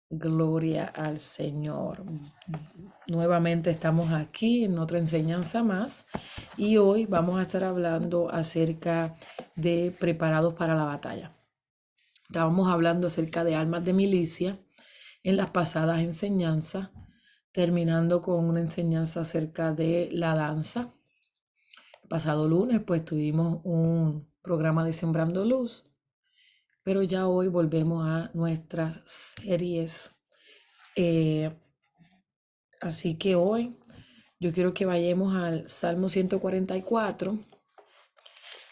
Gloria al Señor. Nuevamente estamos aquí en otra enseñanza más y hoy vamos a estar hablando acerca de preparados para la batalla. Estábamos hablando acerca de armas de milicia en las pasadas enseñanzas, terminando con una enseñanza acerca de la danza. El pasado lunes pues tuvimos un programa de Sembrando Luz, pero ya hoy volvemos a nuestras series. Así que hoy yo quiero que vayamos al Salmo 144,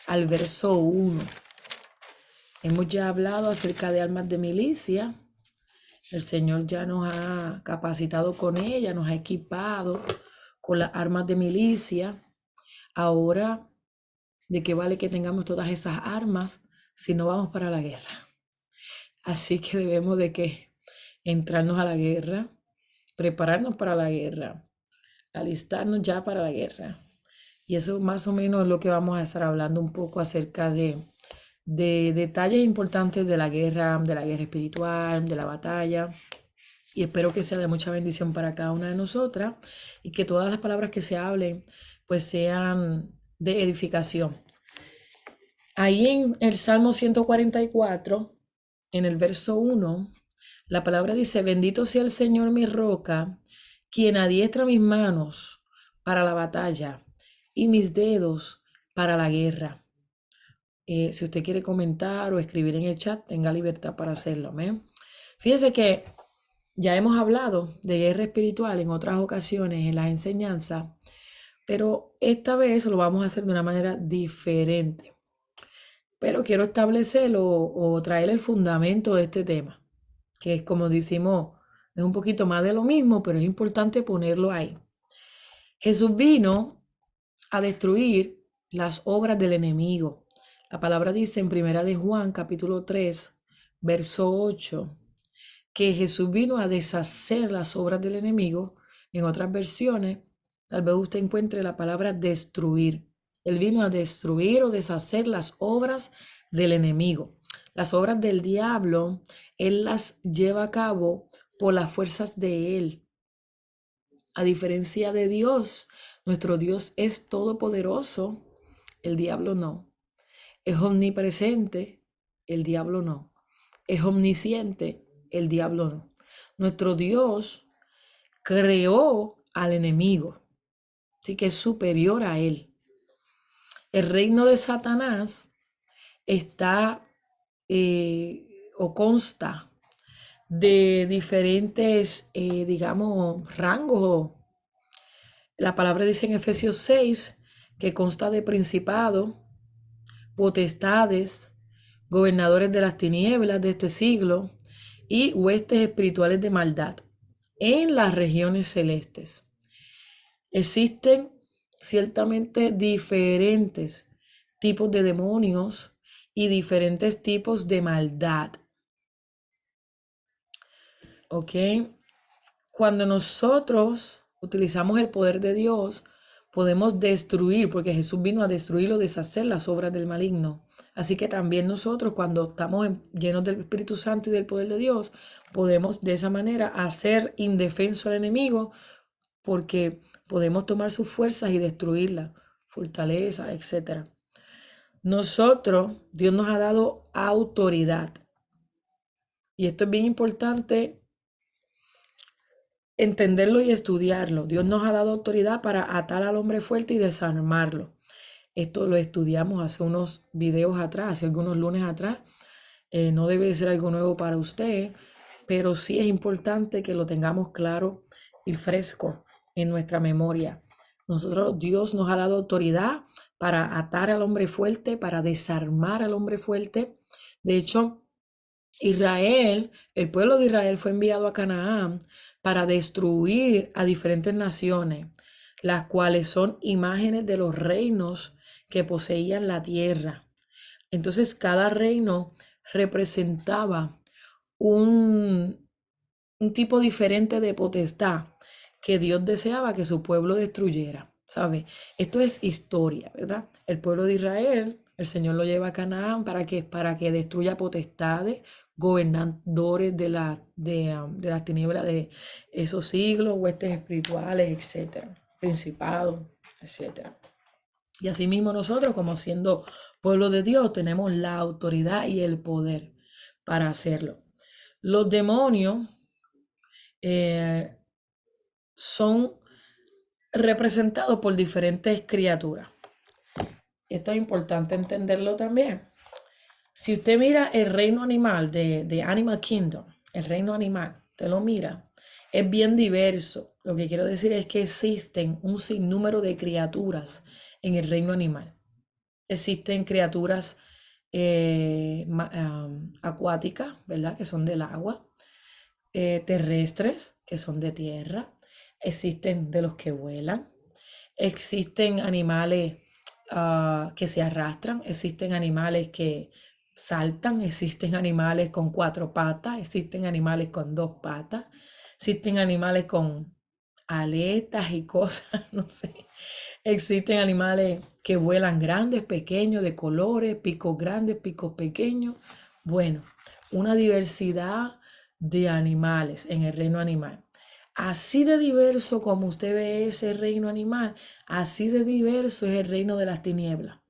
al verso 1. Hemos ya hablado acerca de armas de milicia. El Señor ya nos ha capacitado con ella, nos ha equipado con las armas de milicia. Ahora, ¿de qué vale que tengamos todas esas armas si no vamos para la guerra? Así que debemos de que entrarnos a la guerra, prepararnos para la guerra, alistarnos ya para la guerra. Y eso más o menos es lo que vamos a estar hablando un poco acerca de detalles importantes de la guerra espiritual, de la batalla. Y espero que sea de mucha bendición para cada una de nosotras y que todas las palabras que se hablen pues sean de edificación. Ahí en el Salmo 144, en el verso 1, la palabra dice: bendito sea el Señor mi roca, quien adiestra mis manos para la batalla y mis dedos para la guerra. Si usted quiere comentar o escribir en el chat, tenga libertad para hacerlo. ¿Amén? Fíjese que ya hemos hablado de guerra espiritual en otras ocasiones en las enseñanzas, pero esta vez lo vamos a hacer de una manera diferente. Pero quiero establecerlo o traer el fundamento de este tema, que es como decimos, es un poquito más de lo mismo, pero es importante ponerlo ahí. Jesús vino a destruir las obras del enemigo. La palabra dice en Primera de Juan, capítulo 3, verso 8, que Jesús vino a deshacer las obras del enemigo. En otras versiones, tal vez usted encuentre la palabra destruir. Él vino a destruir o deshacer las obras del enemigo. Las obras del diablo, Él las lleva a cabo por las fuerzas de Él. A diferencia de Dios, nuestro Dios es todopoderoso, el diablo no. Es omnipresente, el diablo no. Es omnisciente, el diablo no. Nuestro Dios creó al enemigo, así que es superior a él. El reino de Satanás está o consta de diferentes, digamos, rangos. La palabra dice en Efesios 6 que consta de principados, potestades, gobernadores de las tinieblas de este siglo y huestes espirituales de maldad en las regiones celestes. Existen ciertamente diferentes tipos de demonios y diferentes tipos de maldad. ¿Ok? Cuando nosotros utilizamos el poder de Dios, podemos destruir, porque Jesús vino a destruir o deshacer las obras del maligno. Así que también nosotros, cuando estamos llenos del Espíritu Santo y del poder de Dios, podemos de esa manera hacer indefenso al enemigo, porque podemos tomar sus fuerzas y destruirlas, fortaleza, etc. Nosotros, Dios nos ha dado autoridad. Y esto es bien importante entenderlo y estudiarlo. Dios nos ha dado autoridad para atar al hombre fuerte y desarmarlo. Esto lo estudiamos hace unos videos atrás, hace algunos lunes atrás. No debe ser algo nuevo para usted, pero sí es importante que lo tengamos claro y fresco en nuestra memoria. Nosotros, Dios nos ha dado autoridad para atar al hombre fuerte, para desarmar al hombre fuerte. De hecho, Israel, el pueblo de Israel fue enviado a Canaán para destruir a diferentes naciones, las cuales son imágenes de los reinos que poseían la tierra. Entonces, cada reino representaba un, un tipo diferente de potestad que Dios deseaba que su pueblo destruyera, ¿sabe? Esto es historia, ¿verdad? El pueblo de Israel, el Señor lo lleva a Canaán para que destruya potestades, gobernadores de las tinieblas de esos siglos, huestes espirituales, etcétera, principados, etcétera. Y asimismo nosotros, como siendo pueblo de Dios, tenemos la autoridad y el poder para hacerlo. Los demonios eh, son representados por diferentes criaturas. Esto es importante entenderlo también. Si usted mira el reino animal de Animal Kingdom, el reino animal, te lo mira, es bien diverso. Lo que quiero decir es que existen un sinnúmero de criaturas en el reino animal. Existen criaturas acuáticas, ¿verdad? Que son del agua, terrestres, que son de tierra, existen de los que vuelan, existen animales que se arrastran, existen animales que saltan, existen animales con 4 patas, existen animales con 2 patas, existen animales con aletas y cosas, no sé. Existen animales que vuelan grandes, pequeños, de colores, picos grandes, picos pequeños. Bueno, una diversidad de animales en el reino animal. Así de diverso como usted ve ese reino animal, así de diverso es el reino de las tinieblas.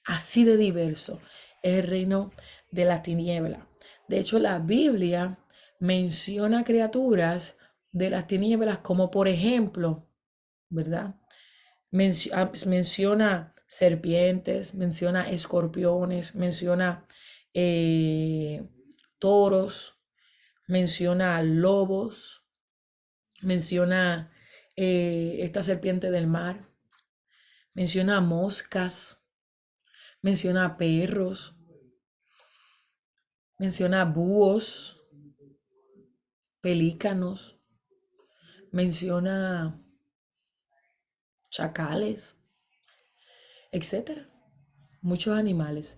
Así de diverso es el reino de las tinieblas. De hecho, la Biblia menciona criaturas de las tinieblas como por ejemplo, ¿verdad? Menciona serpientes, menciona escorpiones, menciona toros, menciona lobos, menciona esta serpiente del mar, menciona moscas, menciona perros, menciona búhos, pelícanos, menciona chacales, etcétera. Muchos animales.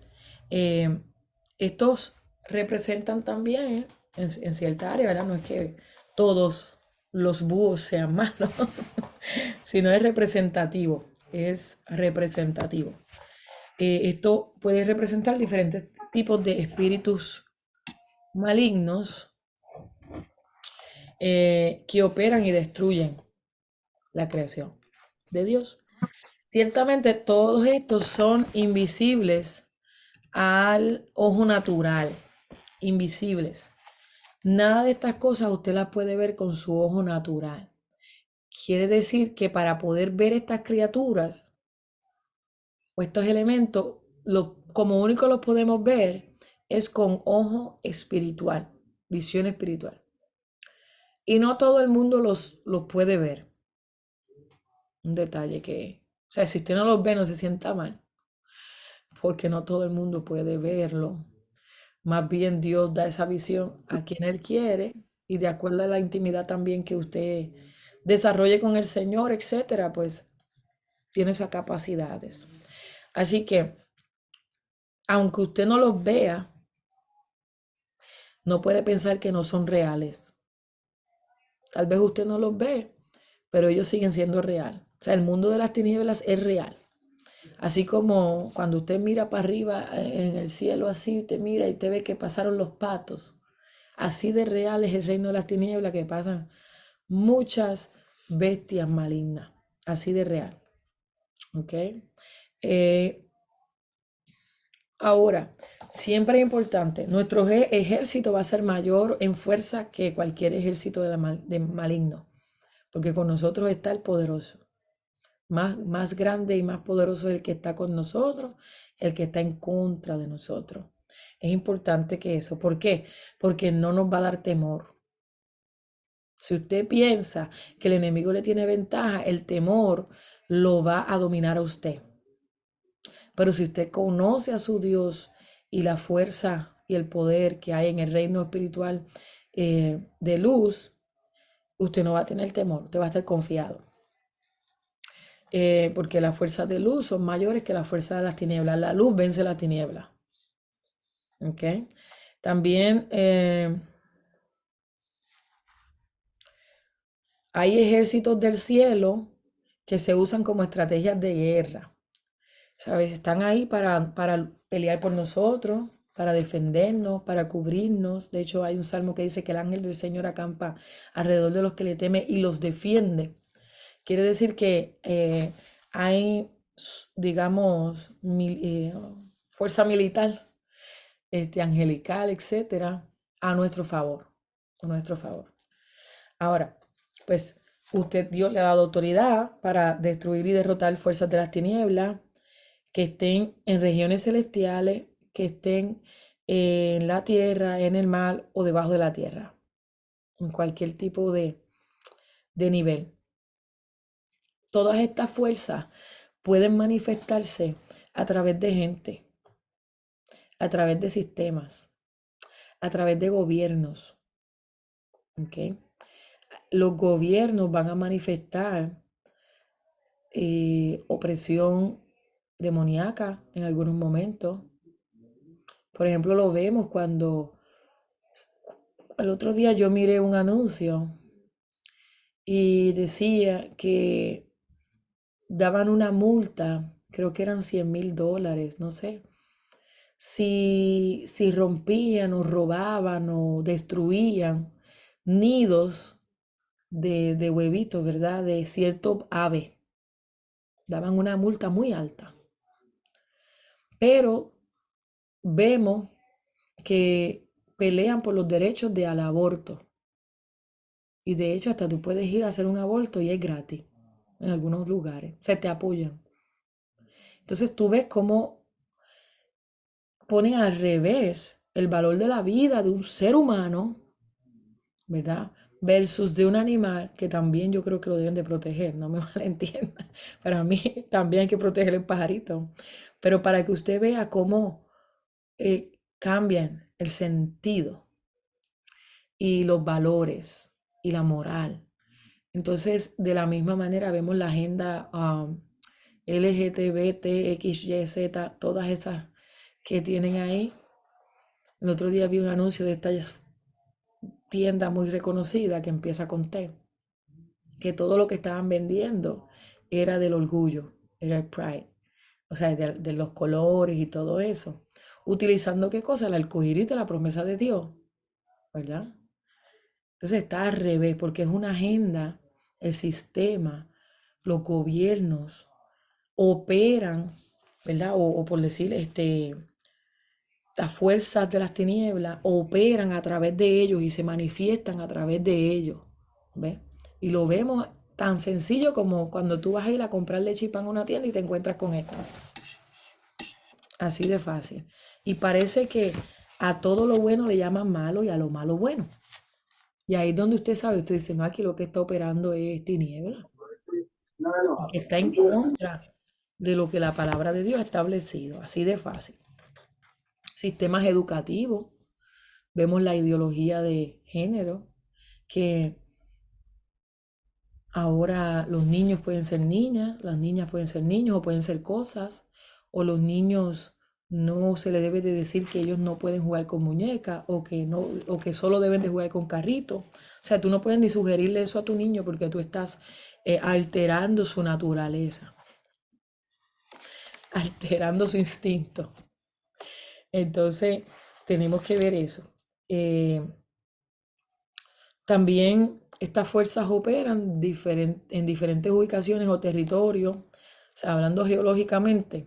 Estos representan también en cierta área, ¿verdad? No es que todos los búhos sean malos, sino es representativo, es representativo. Esto puede representar diferentes tipos de espíritus malignos que operan y destruyen la creación de Dios. Ciertamente todos estos son invisibles al ojo natural, invisibles. Nada de estas cosas usted las puede ver con su ojo natural. Quiere decir que para poder ver estas criaturas o estos elementos, como único los podemos ver es con ojo espiritual, visión espiritual. Y no todo el mundo los puede ver. Un detalle que, o sea, si usted no los ve, no se sienta mal, porque no todo el mundo puede verlo. Más bien Dios da esa visión a quien Él quiere y de acuerdo a la intimidad también que usted desarrolle con el Señor, etcétera, pues tiene esas capacidades. Así que, aunque usted no los vea, no puede pensar que no son reales. Tal vez usted no los ve, pero ellos siguen siendo real. O sea, el mundo de las tinieblas es real. Así como cuando usted mira para arriba en el cielo, así usted mira y te ve que pasaron los patos. Así de real es el reino de las tinieblas, que pasan muchas bestias malignas. Así de real. ¿Ok? Eh, Ahora, siempre es importante, nuestro ejército va a ser mayor en fuerza que cualquier ejército de maligno, porque con nosotros está el poderoso. Más grande y más poderoso es el que está con nosotros, el que está en contra de nosotros. Es importante que eso. ¿Por qué? Porque no nos va a dar temor. Si usted piensa que el enemigo le tiene ventaja, el temor lo va a dominar a usted. Pero si usted conoce a su Dios y la fuerza y el poder que hay en el reino espiritual de luz, usted no va a tener temor, usted va a estar confiado. Porque las fuerzas de luz son mayores que las fuerzas de las tinieblas. La luz vence la tiniebla. ¿Ok? También hay ejércitos del cielo que se usan como estrategias de guerra. ¿Sabes? Están ahí para pelear por nosotros, para defendernos, para cubrirnos. De hecho, hay un salmo que dice que el ángel del Señor acampa alrededor de los que le temen y los defiende. Quiere decir que hay, digamos, fuerza militar, angelical, etcétera, a nuestro favor, a nuestro favor. Ahora, pues Dios le ha dado autoridad para destruir y derrotar fuerzas de las tinieblas que estén en regiones celestiales, que estén en la tierra, en el mar o debajo de la tierra, en cualquier tipo de nivel. Todas estas fuerzas pueden manifestarse a través de gente, a través de sistemas, a través de gobiernos. ¿Ok? Los gobiernos van a manifestar opresión demoníaca en algunos momentos. Por ejemplo, lo vemos cuando el otro día yo miré un anuncio y decía que daban una multa, creo que eran $100,000, no sé, si rompían o robaban o destruían nidos de huevitos, ¿verdad? De cierto ave. Daban una multa muy alta. Pero vemos que pelean por los derechos al aborto. Y de hecho hasta tú puedes ir a hacer un aborto y es gratis en algunos lugares. Se te apoyan. Entonces tú ves cómo ponen al revés el valor de la vida de un ser humano, ¿verdad? Versus de un animal que también yo creo que lo deben de proteger, no me malentiendan. Para mí también hay que proteger el pajarito. Pero para que usted vea cómo cambian el sentido y los valores y la moral. Entonces, de la misma manera vemos la agenda LGTB, XYZ, todas esas que tienen ahí. El otro día vi un anuncio de esta tienda muy reconocida que empieza con T, que todo lo que estaban vendiendo era del orgullo, era el pride, o sea, de los colores y todo eso. Utilizando qué cosa, el arcoíris de la promesa de Dios, ¿verdad? Entonces está al revés, porque es una agenda, el sistema, los gobiernos operan, ¿verdad? O por decir, las fuerzas de las tinieblas operan a través de ellos y se manifiestan a través de ellos, ¿ves? Y lo vemos tan sencillo como cuando tú vas a ir a comprar leche y pan a una tienda y te encuentras con esto. Así de fácil. Y parece que a todo lo bueno le llaman malo y a lo malo bueno. Y ahí es donde usted sabe, usted dice, no, aquí lo que está operando es tiniebla, que está en contra de lo que la palabra de Dios ha establecido, así de fácil. Sistemas educativos, vemos la ideología de género, que ahora los niños pueden ser niñas, las niñas pueden ser niños o pueden ser cosas, o los niños no se les debe de decir que ellos no pueden jugar con muñecas o que no, o que solo deben de jugar con carritos. O sea, tú no puedes ni sugerirle eso a tu niño porque tú estás alterando su naturaleza, alterando su instinto. Entonces, tenemos que ver eso. También estas fuerzas operan en diferentes ubicaciones o territorios. O sea, hablando geológicamente,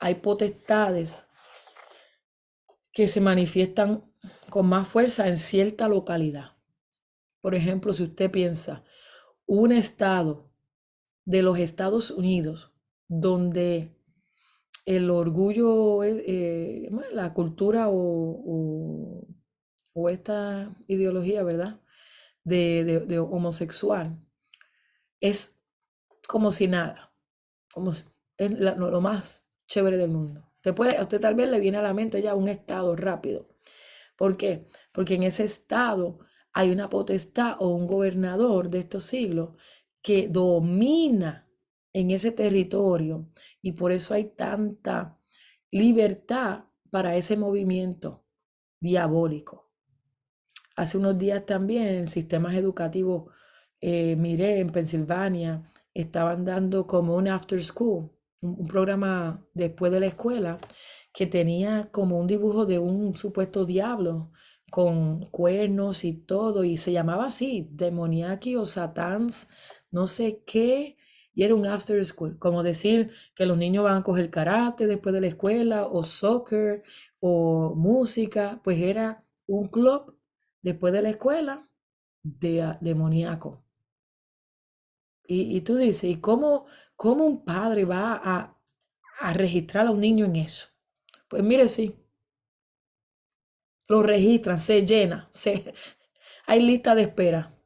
hay potestades que se manifiestan con más fuerza en cierta localidad. Por ejemplo, si usted piensa, un estado de los Estados Unidos donde el orgullo, la cultura o esta ideología, ¿verdad? De homosexual, es como si nada, es lo más chévere del mundo. A usted tal vez le viene a la mente ya un estado rápido. ¿Por qué? Porque en ese estado hay una potestad o un gobernador de estos siglos que domina en ese territorio y por eso hay tanta libertad para ese movimiento diabólico. Hace unos días también en sistemas educativos, miré en Pensilvania, estaban dando como un after school, un programa después de la escuela, que tenía como un dibujo de un supuesto diablo con cuernos y todo, y se llamaba así, Demoniaki o Satans, no sé qué, y era un after school, como decir que los niños van a coger karate después de la escuela, o soccer, o música, pues era un club después de la escuela de demoníaco. Y tú dices, ¿y cómo un padre va a registrar a un niño en eso? Pues mire, sí, lo registran, se llena, hay lista de espera.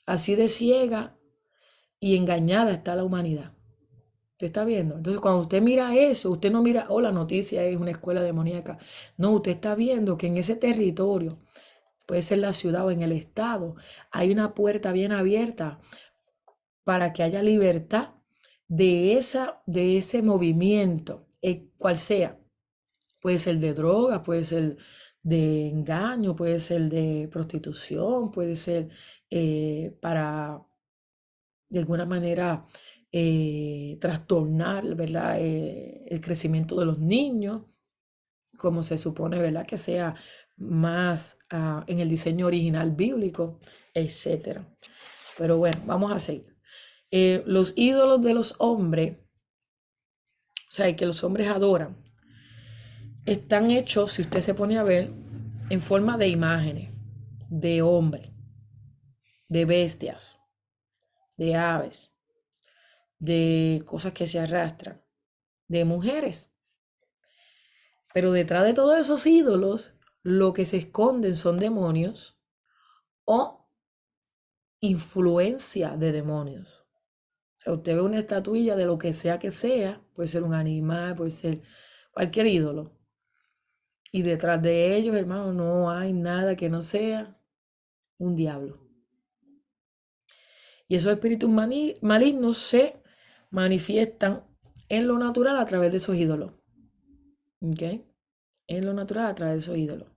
Así de ciega y engañada está la humanidad. ¿Usted está viendo? Entonces, cuando usted mira eso, usted no mira, oh, la noticia es una escuela demoníaca. No, usted está viendo que en ese territorio, puede ser la ciudad o en el estado, hay una puerta bien abierta para que haya libertad de ese movimiento, cual sea. Puede ser de droga, puede ser de engaño, puede ser de prostitución, puede ser para de alguna manera trastornar, ¿verdad? El crecimiento de los niños, como se supone, ¿verdad? Que sea más en el diseño original bíblico, etcétera. Pero bueno, vamos a seguir. Los ídolos de los hombres, o sea, que los hombres adoran, están hechos, si usted se pone a ver, en forma de imágenes, de hombres, de bestias, de aves, de cosas que se arrastran, de mujeres. Pero detrás de todos esos ídolos, lo que se esconden son demonios o influencia de demonios. O sea, usted ve una estatuilla de lo que sea, puede ser un animal, puede ser cualquier ídolo. Y detrás de ellos, hermano, no hay nada que no sea un diablo. Y esos espíritus malignos se manifiestan en lo natural a través de esos ídolos. ¿Ok? En lo natural a través de esos ídolos.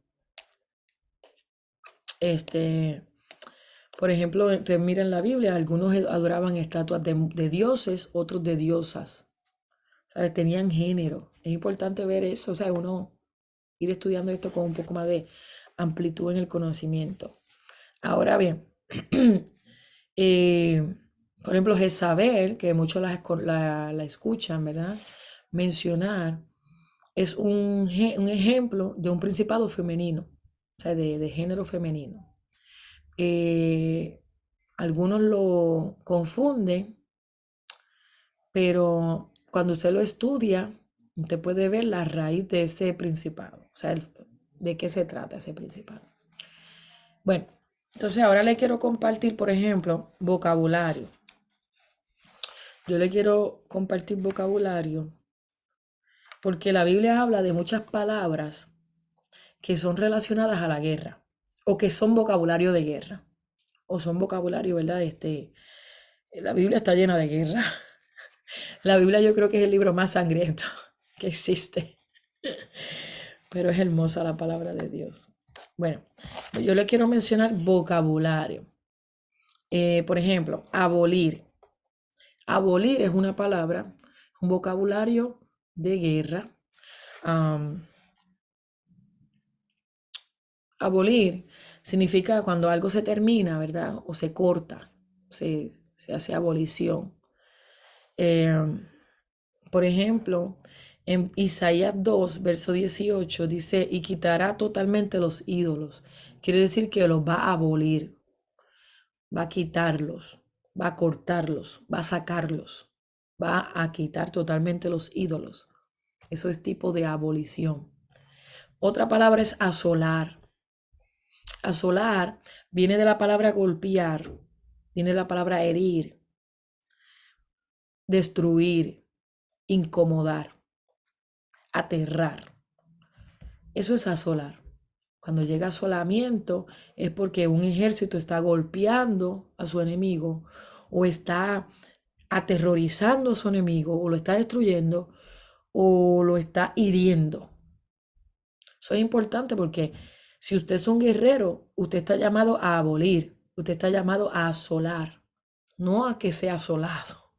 Por ejemplo, ustedes miran la Biblia, algunos adoraban estatuas de dioses, otros de diosas. ¿Sabes? Tenían género. Es importante ver eso, o sea, uno ir estudiando esto con un poco más de amplitud en el conocimiento. Ahora bien, eh, por ejemplo, Jezabel, que muchos la escuchan, ¿verdad? Mencionar, es un ejemplo de un principado femenino, o sea, de género femenino. Algunos lo confunden, pero cuando usted lo estudia, usted puede ver la raíz de ese principado, o sea, de qué se trata ese principado. Bueno, entonces ahora le quiero compartir, por ejemplo, vocabulario. Yo le quiero compartir vocabulario porque la Biblia habla de muchas palabras que son relacionadas a la guerra o que son vocabulario de guerra o son vocabulario, ¿verdad? La Biblia está llena de guerra. La Biblia yo creo que es el libro más sangriento que existe, pero es hermosa la palabra de Dios. Bueno, yo le quiero mencionar vocabulario. Por ejemplo, abolir. Abolir es una palabra, un vocabulario de guerra. Abolir significa cuando algo se termina, ¿verdad? O se corta, se hace abolición. Por ejemplo, en Isaías 2, verso 18, dice, y quitará totalmente los ídolos. Quiere decir que los va a abolir, va a quitarlos, va a cortarlos, va a sacarlos, va a quitar totalmente los ídolos. Eso es tipo de abolición. Otra palabra es asolar. Asolar viene de la palabra golpear, viene de la palabra herir, destruir, incomodar, aterrar. Eso es asolar. Cuando llega asolamiento es porque un ejército está golpeando a su enemigo o está aterrorizando a su enemigo o lo está destruyendo o lo está hiriendo. Eso es importante porque si usted es un guerrero, usted está llamado a abolir, usted está llamado a asolar, no a que sea asolado.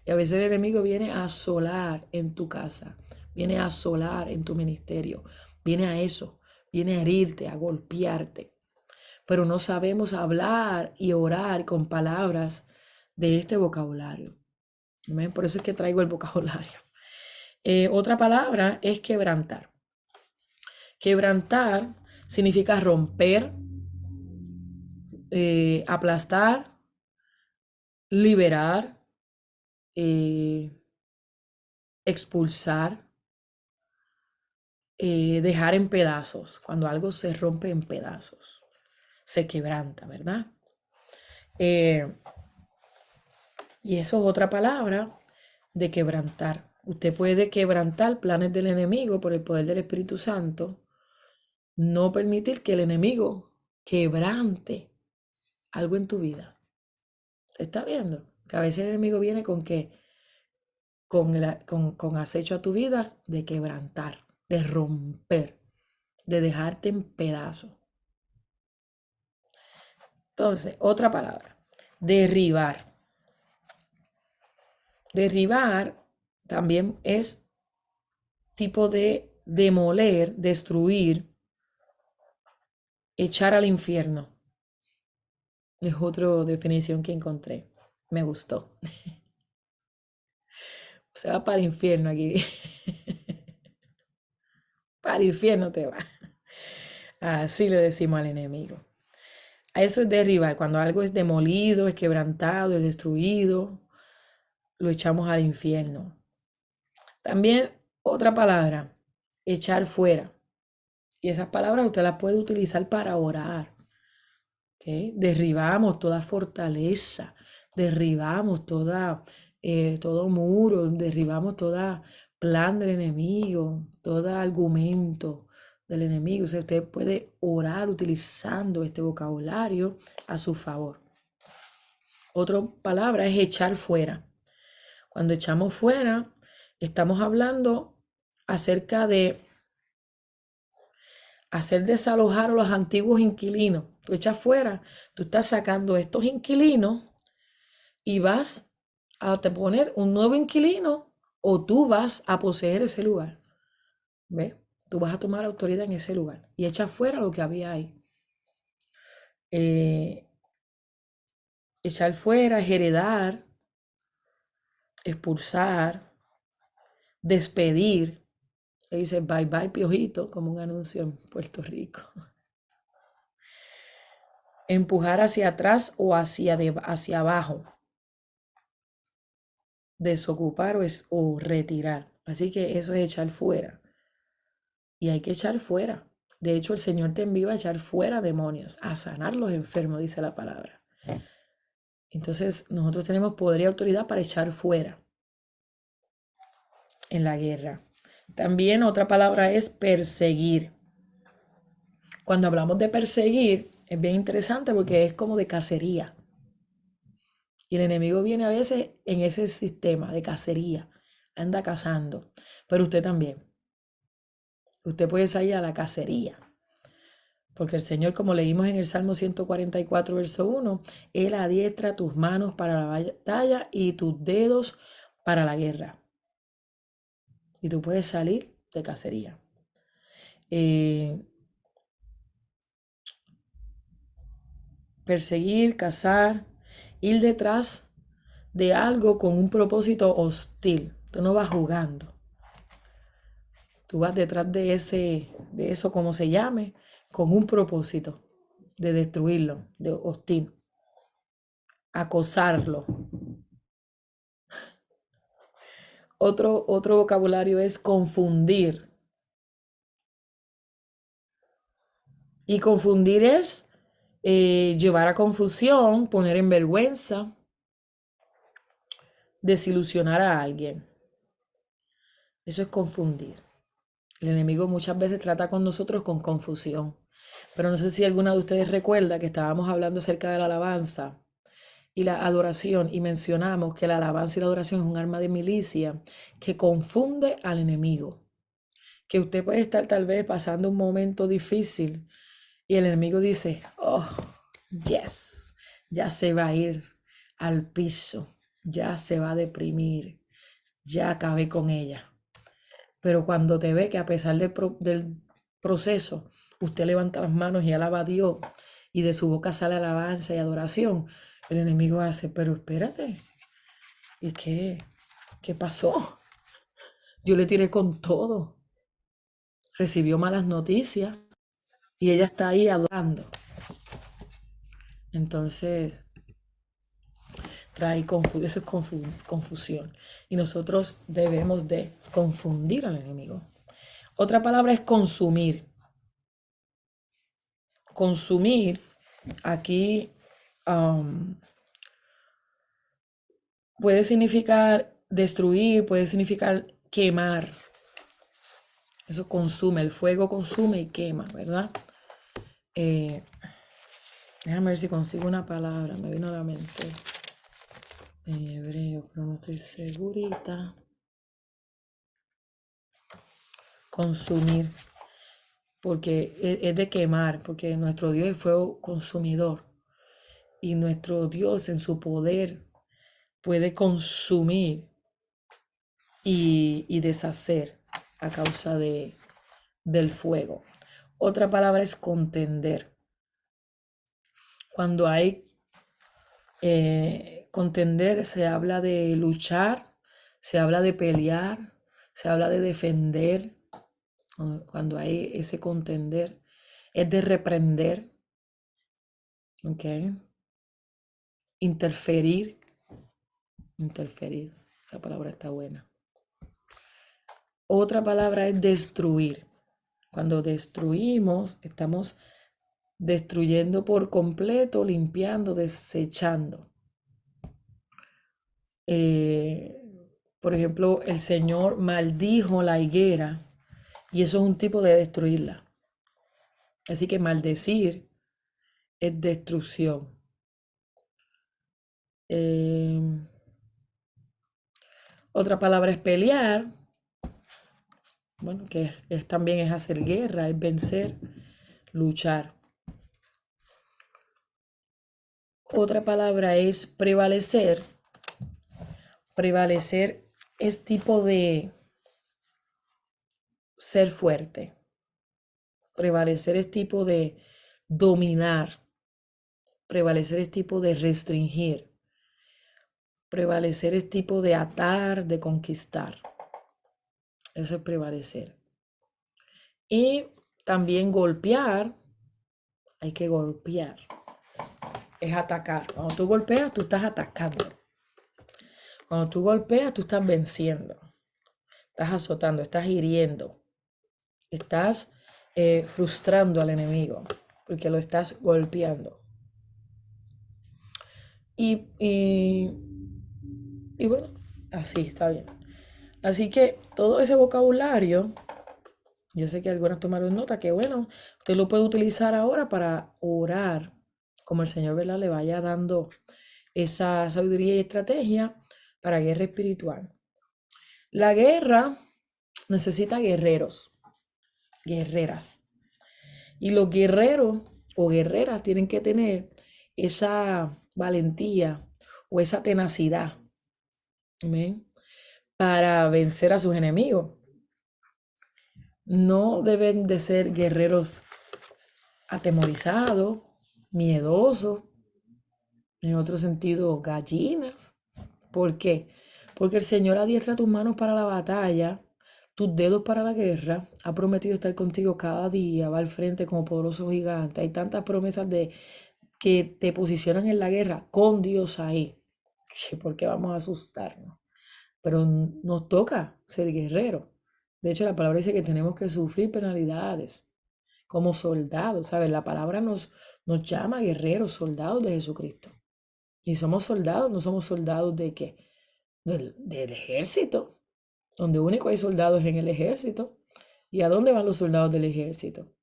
Y a veces el enemigo viene a asolar en tu casa, viene a asolar en tu ministerio, viene a eso, viene a herirte, a golpearte. Pero no sabemos hablar y orar con palabras de este vocabulario. Amén. Por eso es que traigo el vocabulario. Otra palabra es quebrantar. Quebrantar significa romper, aplastar, liberar, eh, expulsar, dejar en pedazos. Cuando algo se rompe en pedazos, se quebranta, ¿verdad? Y eso es otra palabra de quebrantar. Usted puede quebrantar planes del enemigo por el poder del Espíritu Santo. No permitir que el enemigo quebrante algo en tu vida. ¿Se está viendo? Que a veces el enemigo viene con que con acecho a tu vida de quebrantar, de romper, de dejarte en pedazos. Entonces, otra palabra, derribar. Derribar también es tipo de demoler, destruir, echar al infierno. Es otra definición que encontré. Me gustó. Se va para el infierno aquí. Para el infierno te va. Así le decimos al enemigo. A eso es derribar. Cuando algo es demolido, es quebrantado, es destruido, lo echamos al infierno. También otra palabra, echar fuera. Y esas palabras usted las puede utilizar para orar. ¿Okay? Derribamos toda fortaleza, derribamos todo muro, derribamos todo plan del enemigo, todo argumento del enemigo. O sea, usted puede orar utilizando este vocabulario a su favor. Otra palabra es echar fuera. Cuando echamos fuera, estamos hablando acerca de hacer desalojar a los antiguos inquilinos. Tú echas fuera, tú estás sacando estos inquilinos y vas a poner un nuevo inquilino o tú vas a poseer ese lugar. ¿Ves? Tú vas a tomar autoridad en ese lugar y echas fuera lo que había ahí. Echar fuera es heredar, expulsar, despedir. Le dice bye bye piojito, como un anuncio en Puerto Rico. Empujar hacia atrás o hacia abajo. Desocupar o retirar. Así que eso es echar fuera. Y hay que echar fuera. De hecho, el Señor te envía a echar fuera demonios, a sanar los enfermos, dice la palabra. Entonces, nosotros tenemos poder y autoridad para echar fuera en la guerra. También otra palabra es perseguir. Cuando hablamos de perseguir, es bien interesante porque es como de cacería. Y el enemigo viene a veces en ese sistema de cacería. Anda cazando. Pero usted también. Usted puede salir a la cacería. Porque el Señor, como leímos en el Salmo 144, verso 1, Él adiestra tus manos para la batalla y tus dedos para la guerra. Y tú puedes salir de cacería. Perseguir, cazar, ir detrás de algo con un propósito hostil. Tú no vas jugando. Tú vas detrás de eso como se llame, con un propósito de destruirlo, de hostil, acosarlo. Otro vocabulario es confundir. Y confundir es llevar a confusión, poner en vergüenza, desilusionar a alguien. Eso es confundir. El enemigo muchas veces trata con nosotros con confusión. Pero no sé si alguna de ustedes recuerda que estábamos hablando acerca de la alabanza y la adoración y mencionamos que la alabanza y la adoración es un arma de milicia que confunde al enemigo. Que usted puede estar tal vez pasando un momento difícil y el enemigo dice, oh, yes, ya se va a ir al piso. ya se va a deprimir, ya acabé con ella. Pero cuando te ve que a pesar del proceso, usted levanta las manos y alaba a Dios y de su boca sale alabanza y adoración, el enemigo hace, pero espérate, ¿y qué? ¿Qué pasó? Yo le tiré con todo. Recibió malas noticias y ella está ahí adorando. Entonces, trae eso es confusión. Y nosotros debemos de confundir al enemigo. Otra palabra es consumir. Consumir, aquí puede significar destruir, puede significar quemar. Eso consume, el fuego consume y quema, ¿verdad? Déjame ver si consigo una palabra, me vino a la mente en hebreo, pero no estoy segurita. Consumir, porque es de quemar, porque nuestro Dios es fuego consumidor y nuestro Dios en su poder puede consumir y deshacer a causa del fuego. Otra palabra es contender. Cuando hay contender, se habla de luchar, se habla de pelear, se habla de defender. Cuando hay ese contender, es de reprender, ¿ok? Interferir, esa palabra está buena. Otra palabra es destruir. Cuando destruimos, estamos destruyendo por completo, limpiando, desechando. Por ejemplo, el Señor maldijo la higuera y eso es un tipo de destruirla. Así que maldecir es destrucción. Otra palabra es pelear. Bueno, que también es hacer guerra, es vencer, luchar. Otra palabra es prevalecer. Prevalecer es tipo de ser fuerte. Prevalecer es tipo de dominar. Prevalecer es tipo de restringir. Prevalecer es tipo de atar, de conquistar. Eso es prevalecer. Y también golpear. Hay que golpear. Es atacar. Cuando tú golpeas, tú estás atacando. Cuando tú golpeas, tú estás venciendo. Estás azotando, estás hiriendo. Estás frustrando al enemigo porque lo estás golpeando. Y bueno, así está bien. Así que todo ese vocabulario, yo sé que algunas tomaron nota, que bueno, usted lo puede utilizar ahora para orar, como el Señor, ¿verdad?, le vaya dando esa sabiduría y estrategia para guerra espiritual. La guerra necesita guerreros, guerreras. Y los guerreros o guerreras tienen que tener esa valentía o esa tenacidad, ¿amén?, para vencer a sus enemigos. No deben de ser guerreros atemorizados, miedosos, en otro sentido, gallinas. ¿Por qué? Porque el Señor adiestra tus manos para la batalla, tus dedos para la guerra, ha prometido estar contigo cada día, va al frente como poderoso gigante. Hay tantas promesas que te posicionan en la guerra con Dios ahí, porque vamos a asustarnos. Pero nos toca ser guerreros. De hecho, la palabra dice que tenemos que sufrir penalidades como soldados, ¿sabes? La palabra nos llama guerreros, soldados de Jesucristo. Y somos soldados, no somos soldados de qué, del ejército, donde único hay soldados en el ejército. ¿Y a dónde van los soldados del ejército?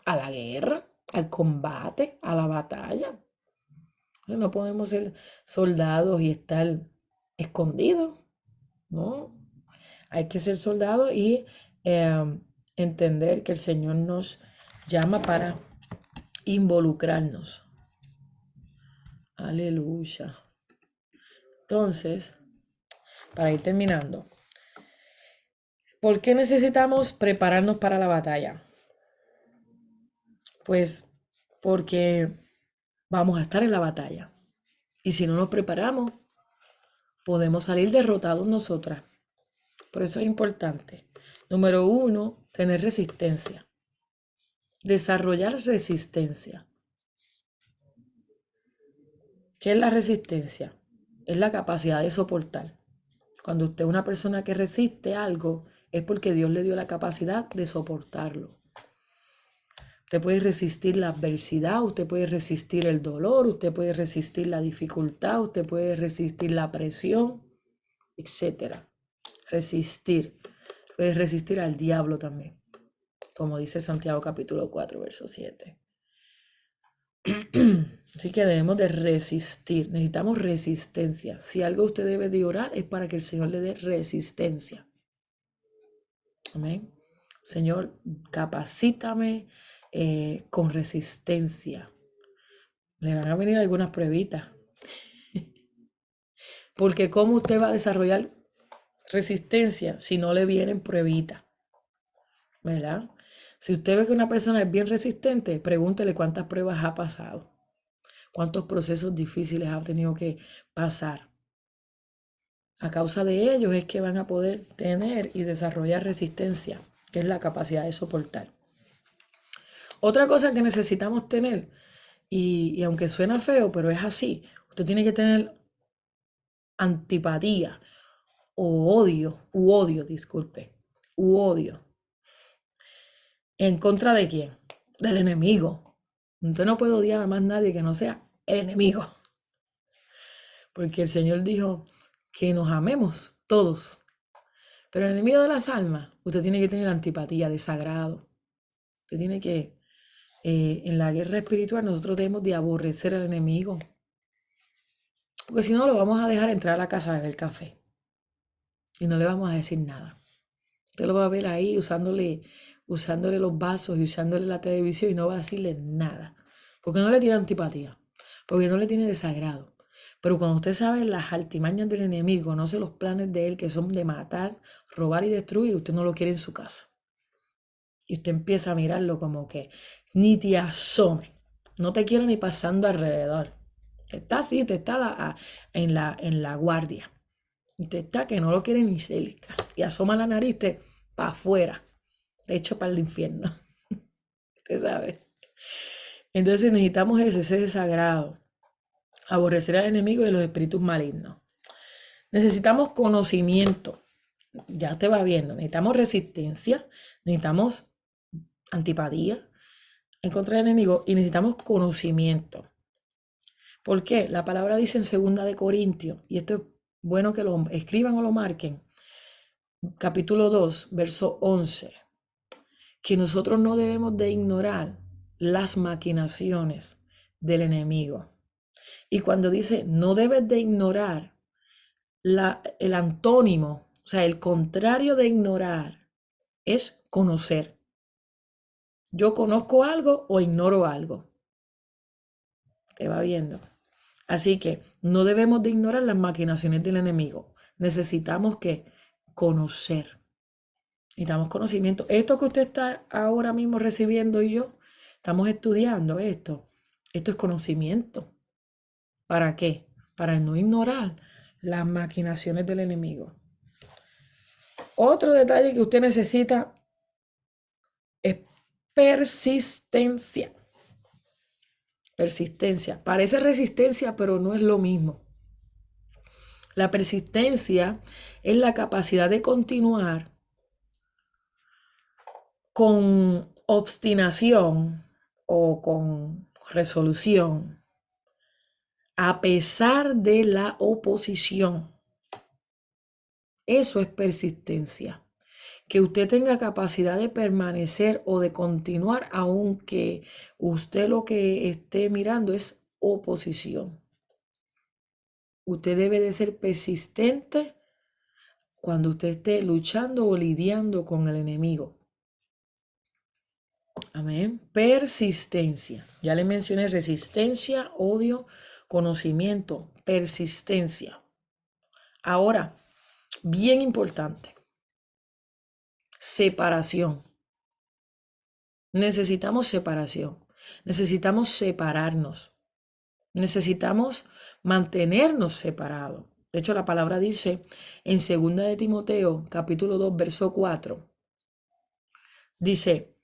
A la guerra, al combate, a la batalla. Entonces no podemos ser soldados y estar escondidos, ¿no? Hay que ser soldados y entender que el Señor nos llama para involucrarnos. Aleluya. Entonces, para ir terminando, ¿por qué necesitamos prepararnos para la batalla? Pues porque vamos a estar en la batalla. Y si no nos preparamos, podemos salir derrotados nosotras. Por eso es importante. Número 1, tener resistencia. Desarrollar resistencia. ¿Qué es la resistencia? Es la capacidad de soportar. Cuando usted es una persona que resiste algo, es porque Dios le dio la capacidad de soportarlo. Usted puede resistir la adversidad, usted puede resistir el dolor, usted puede resistir la dificultad, usted puede resistir la presión, etcétera. Resistir. Puede resistir al diablo también, como dice Santiago capítulo 4, verso 7. Así que debemos de resistir, necesitamos resistencia. Si algo usted debe de orar es para que el Señor le dé resistencia. Amén. Señor, capacítame con resistencia. Le van a venir algunas pruebitas. Porque ¿cómo usted va a desarrollar resistencia si no le vienen pruebitas? ¿Verdad? Si usted ve que una persona es bien resistente, pregúntele cuántas pruebas ha pasado, cuántos procesos difíciles ha tenido que pasar. A causa de ellos es que van a poder tener y desarrollar resistencia, que es la capacidad de soportar. Otra cosa que necesitamos tener, y aunque suena feo, pero es así, usted tiene que tener antipatía o odio, disculpe, odio. ¿En contra de quién? Del enemigo. Usted no puede odiar a más nadie que no sea el enemigo. Porque el Señor dijo que nos amemos todos. Pero el enemigo de las almas, usted tiene que tener antipatía, desagrado. Usted tiene que, en la guerra espiritual, nosotros debemos de aborrecer al enemigo. Porque si no, lo vamos a dejar entrar a la casa a beber café. Y no le vamos a decir nada. Usted lo va a ver ahí usándole los vasos y usándole la televisión y no va a decirle nada. Porque no le tiene antipatía. Porque no le tiene desagrado. Pero cuando usted sabe las artimañas del enemigo, conoce los planes de él que son de matar, robar y destruir, usted no lo quiere en su casa. Y usted empieza a mirarlo como que ni te asome. No te quiero ni pasando alrededor. Está así, te está en la guardia. Usted está que no lo quiere ni cerca. Y asoma la nariz para afuera. De hecho, para el infierno. Usted sabe. Entonces necesitamos ese desagrado. Aborrecer al enemigo y los espíritus malignos. Necesitamos conocimiento. Ya usted va viendo. Necesitamos resistencia. Necesitamos antipatía en contra del enemigo. Y necesitamos conocimiento. ¿Por qué? La palabra dice en 2 de Corintios. Y esto es bueno que lo escriban o lo marquen. Capítulo 2, verso 11. Que nosotros no debemos de ignorar las maquinaciones del enemigo. Y cuando dice no debes de ignorar, el antónimo, o sea, el contrario de ignorar es conocer. Yo conozco algo o ignoro algo. Te va viendo. Así que no debemos de ignorar las maquinaciones del enemigo. Necesitamos que conocer. Necesitamos conocimiento. Esto que usted está ahora mismo recibiendo y yo, estamos estudiando esto. Esto es conocimiento. ¿Para qué? Para no ignorar las maquinaciones del enemigo. Otro detalle que usted necesita es persistencia. Persistencia. Parece resistencia, pero no es lo mismo. La persistencia es la capacidad de continuar con obstinación o con resolución a pesar de la oposición. Eso es persistencia. Que usted tenga capacidad de permanecer o de continuar aunque usted lo que esté mirando es oposición. Usted debe de ser persistente cuando usted esté luchando o lidiando con el enemigo. Amén. Persistencia. Ya le mencioné resistencia, odio, conocimiento, persistencia. Ahora, bien importante, separación. Necesitamos separación. Necesitamos separarnos. Necesitamos mantenernos separados. De hecho, la palabra dice en 2 de Timoteo, capítulo 2, verso 4, dice,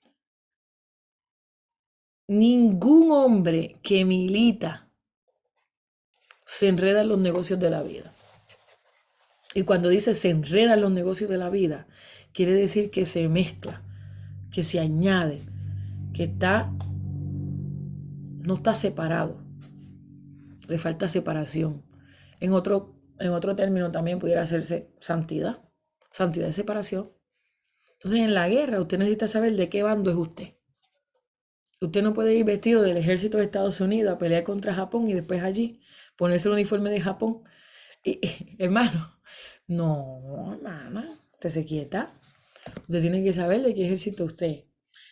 ningún hombre que milita se enreda en los negocios de la vida. Y cuando dice se enreda en los negocios de la vida, quiere decir que se mezcla, que se añade, que no está separado, le falta separación. En otro término también pudiera hacerse santidad, santidad y separación. Entonces en la guerra usted necesita saber de qué bando es usted. Usted no puede ir vestido del ejército de Estados Unidos a pelear contra Japón y después allí ponerse el uniforme de Japón. Hermano, no, hermana, usted se quieta. Usted tiene que saber de qué ejército usted es.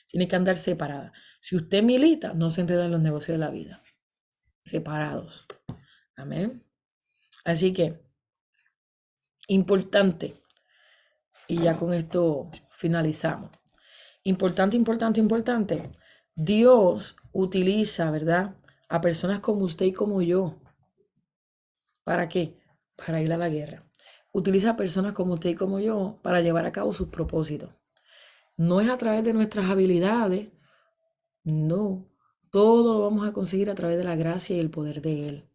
Tiene que andar separada. Si usted milita, no se enreda en los negocios de la vida. Separados. Amén. Así que, importante, y ya con esto finalizamos. Importante, importante, importante. Dios utiliza, ¿verdad? A personas como usted y como yo. ¿Para qué? Para ir a la guerra. Utiliza a personas como usted y como yo para llevar a cabo sus propósitos. No es a través de nuestras habilidades, no. Todo lo vamos a conseguir a través de la gracia y el poder de Él.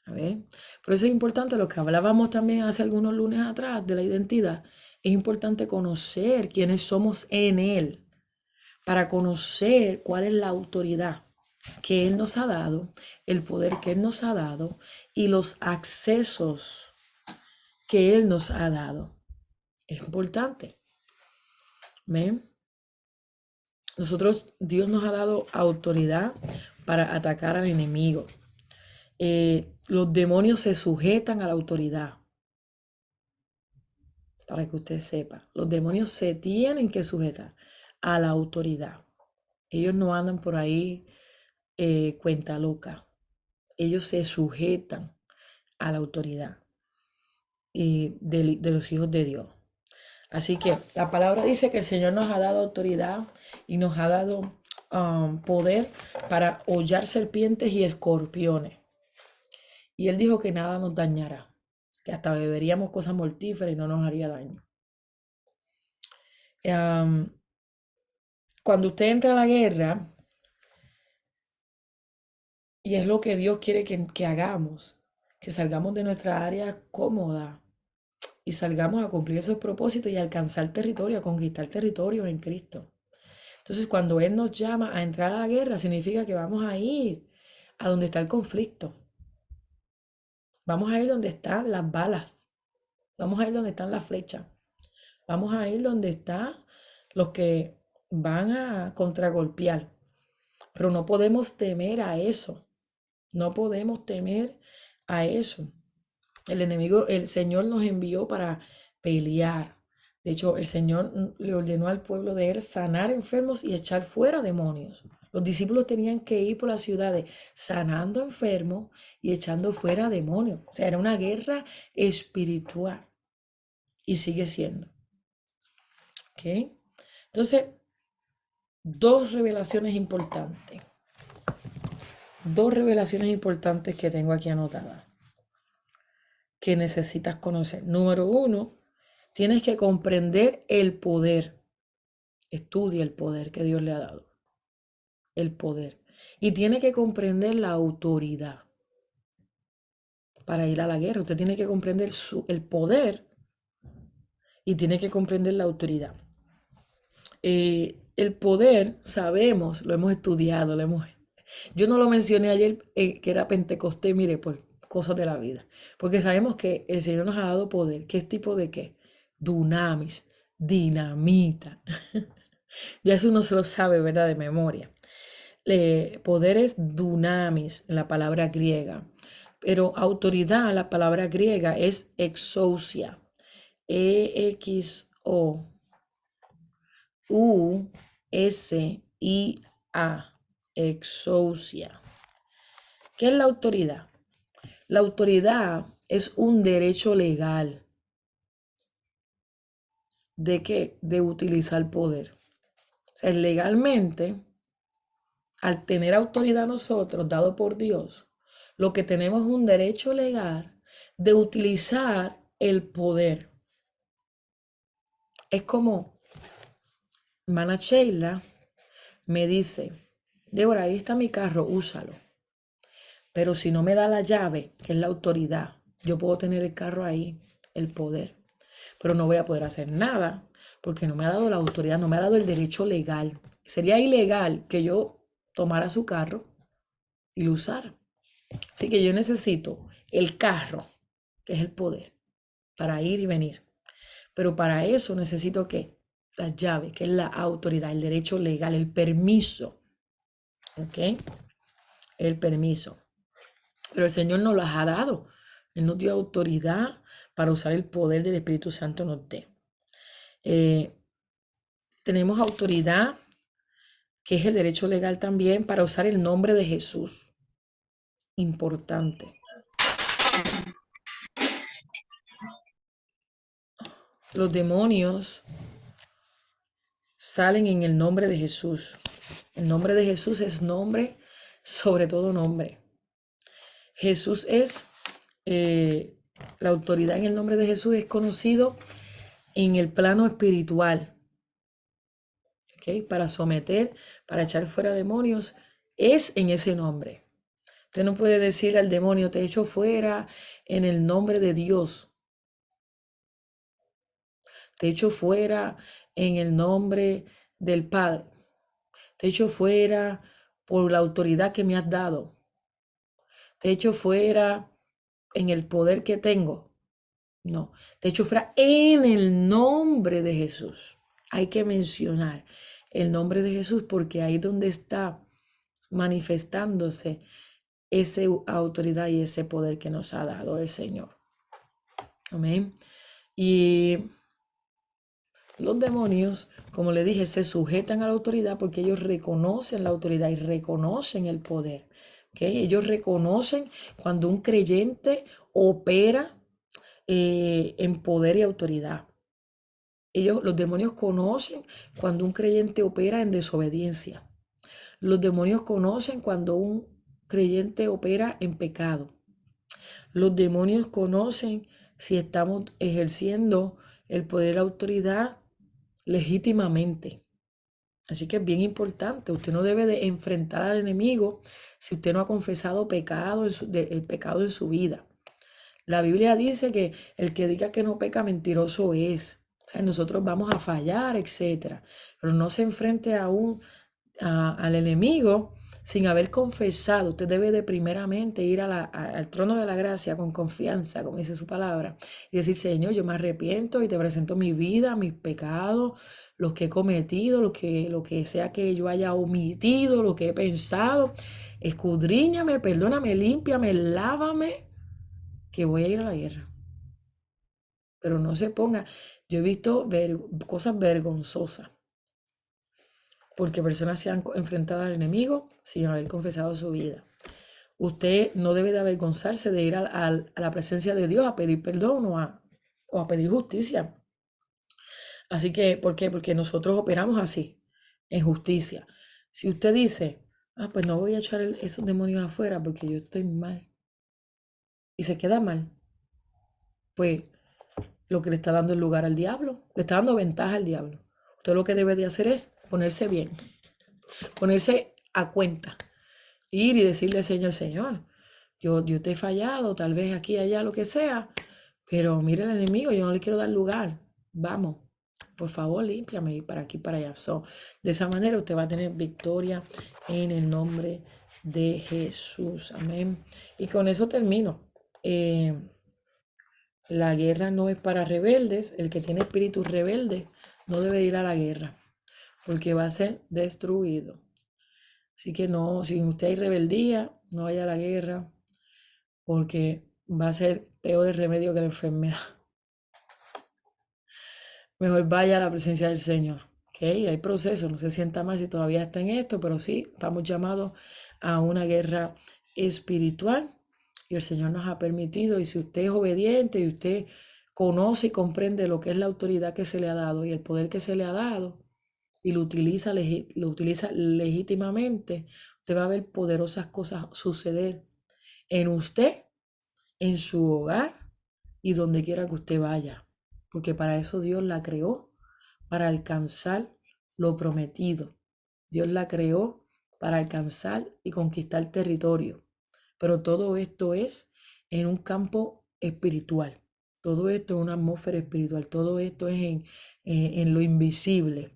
A ver, por eso es importante lo que hablábamos también hace algunos lunes atrás de la identidad. Es importante conocer quiénes somos en Él, para conocer cuál es la autoridad que Él nos ha dado, el poder que Él nos ha dado y los accesos que Él nos ha dado. Es importante. ¿Ven? Dios nos ha dado autoridad para atacar al enemigo. Los demonios se sujetan a la autoridad. Para que usted sepa, los demonios se tienen que sujetar a la autoridad. Ellos no andan por ahí cuenta loca. Ellos se sujetan a la autoridad de los hijos de Dios. Así que la palabra dice que el Señor nos ha dado autoridad y nos ha dado poder para hollar serpientes y escorpiones. Y Él dijo que nada nos dañará, que hasta beberíamos cosas mortíferas y no nos haría daño. Cuando usted entra a la guerra, y es lo que Dios quiere que hagamos, que salgamos de nuestra área cómoda y salgamos a cumplir esos propósitos y alcanzar territorio, a conquistar territorio en Cristo. Entonces, cuando Él nos llama a entrar a la guerra, significa que vamos a ir a donde está el conflicto. Vamos a ir donde están las balas. Vamos a ir donde están las flechas. Vamos a ir donde están los que van a contragolpear. Pero no podemos temer a eso. No podemos temer a eso. El enemigo, el Señor nos envió para pelear. De hecho, el Señor le ordenó al pueblo de Él sanar enfermos y echar fuera demonios. Los discípulos tenían que ir por las ciudades sanando enfermos y echando fuera demonios. O sea, era una guerra espiritual. Y sigue siendo. ¿Ok? Entonces, dos revelaciones importantes. Dos revelaciones importantes que tengo aquí anotadas, que necesitas conocer. Número uno, tienes que comprender el poder. Estudia el poder que Dios le ha dado. El poder. Y tiene que comprender la autoridad para ir a la guerra. Usted tiene que comprender el poder y tiene que comprender la autoridad. El poder, sabemos, lo hemos estudiado, yo no lo mencioné ayer, que era Pentecostés, mire, por cosas de la vida. Porque sabemos que el Señor nos ha dado poder. ¿Qué tipo de qué? Dunamis, dinamita. Ya eso uno se lo sabe, ¿verdad? De memoria. Poder es dunamis, la palabra griega. Pero autoridad, la palabra griega es exousia. E-X-O-U-S-I-A. Exousia. ¿Qué es la autoridad? La autoridad es un derecho legal. ¿De qué? De utilizar poder. O sea, legalmente, al tener autoridad nosotros, dado por Dios, lo que tenemos es un derecho legal de utilizar el poder. Es como Mana Sheila me dice, Débora, ahí está mi carro, úsalo. Pero si no me da la llave, que es la autoridad, yo puedo tener el carro ahí, el poder, pero no voy a poder hacer nada porque no me ha dado la autoridad, no me ha dado el derecho legal. Sería ilegal que yo tomara su carro y lo usara. Así que yo necesito el carro, que es el poder, para ir y venir. Pero para eso necesito que la llave, que es la autoridad, el derecho legal, el permiso. ¿Ok? El permiso. Pero el Señor nos las ha dado. Él nos dio autoridad para usar el poder del Espíritu Santo nos dé. Tenemos autoridad, que es el derecho legal también, para usar el nombre de Jesús. Importante. Los demonios salen en el nombre de Jesús. El nombre de Jesús es nombre sobre todo nombre. Jesús es, la autoridad en el nombre de Jesús es conocido en el plano espiritual. ¿Ok? Para someter, para echar fuera demonios, es en ese nombre. Usted no puede decir al demonio, te echo fuera en el nombre de Dios. Te echo fuera en el nombre del Padre. Te echo fuera por la autoridad que me has dado. Te echo fuera en el poder que tengo. No, te echo fuera en el nombre de Jesús. Hay que mencionar el nombre de Jesús porque ahí es donde está manifestándose esa autoridad y ese poder que nos ha dado el Señor. Amén. Y los demonios, como le dije, se sujetan a la autoridad porque ellos reconocen la autoridad y reconocen el poder. ¿Okay? Ellos reconocen cuando un creyente opera en poder y autoridad. Los demonios conocen cuando un creyente opera en desobediencia. Los demonios conocen cuando un creyente opera en pecado. Los demonios conocen si estamos ejerciendo el poder y la autoridad legítimamente. Así que es bien importante. Usted no debe de enfrentar al enemigo si usted no ha confesado pecado el pecado en su vida. La Biblia dice que el que diga que no peca, mentiroso es. O sea, nosotros vamos a fallar, etcétera. Pero no se enfrente al enemigo sin haber confesado. Usted debe de primeramente ir al trono de la gracia con confianza, como dice su palabra, y decir, Señor, yo me arrepiento y te presento mi vida, mis pecados, los que he cometido, lo que sea que yo haya omitido, lo que he pensado. Escudriñame, perdóname, límpiame, lávame, que voy a ir a la guerra. Pero no se ponga, yo he visto cosas vergonzosas, porque personas se han enfrentado al enemigo sin haber confesado su vida. Usted no debe de avergonzarse de ir a la presencia de Dios a pedir perdón o a pedir justicia. Así que, ¿por qué? Porque nosotros operamos así, en justicia. Si usted dice, pues no voy a echar esos demonios afuera porque yo estoy mal, y se queda mal, pues lo que le está dando el lugar al diablo, le está dando ventaja al diablo. Usted lo que debe de hacer es ponerse bien, ponerse a cuenta, ir y decirle al Señor, Señor, yo te he fallado, tal vez aquí, allá, lo que sea, pero mire el enemigo, yo no le quiero dar lugar. Vamos, por favor, límpiame para aquí, para allá. De esa manera usted va a tener victoria en el nombre de Jesús. Amén. Y con eso termino. La guerra no es para rebeldes. El que tiene espíritu rebelde no debe ir a la guerra porque va a ser destruido. Así que no, si usted hay rebeldía, no vaya a la guerra porque va a ser peor el remedio que la enfermedad. Mejor vaya a la presencia del Señor. ¿Okay? Hay procesos, no se sienta mal si todavía está en esto, pero sí, estamos llamados a una guerra espiritual y el Señor nos ha permitido. Y si usted es obediente y usted conoce y comprende lo que es la autoridad que se le ha dado y el poder que se le ha dado y lo utiliza legítimamente, usted va a ver poderosas cosas suceder en usted, en su hogar y donde quiera que usted vaya. Porque para eso Dios la creó, para alcanzar lo prometido. Dios la creó para alcanzar y conquistar territorio. Pero todo esto es en un campo espiritual. Todo esto es una atmósfera espiritual. Todo esto es en lo invisible.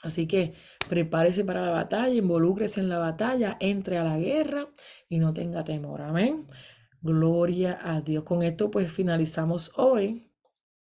Así que prepárese para la batalla, involúcrese en la batalla, entre a la guerra y no tenga temor. Amén. Gloria a Dios. Con esto pues finalizamos hoy.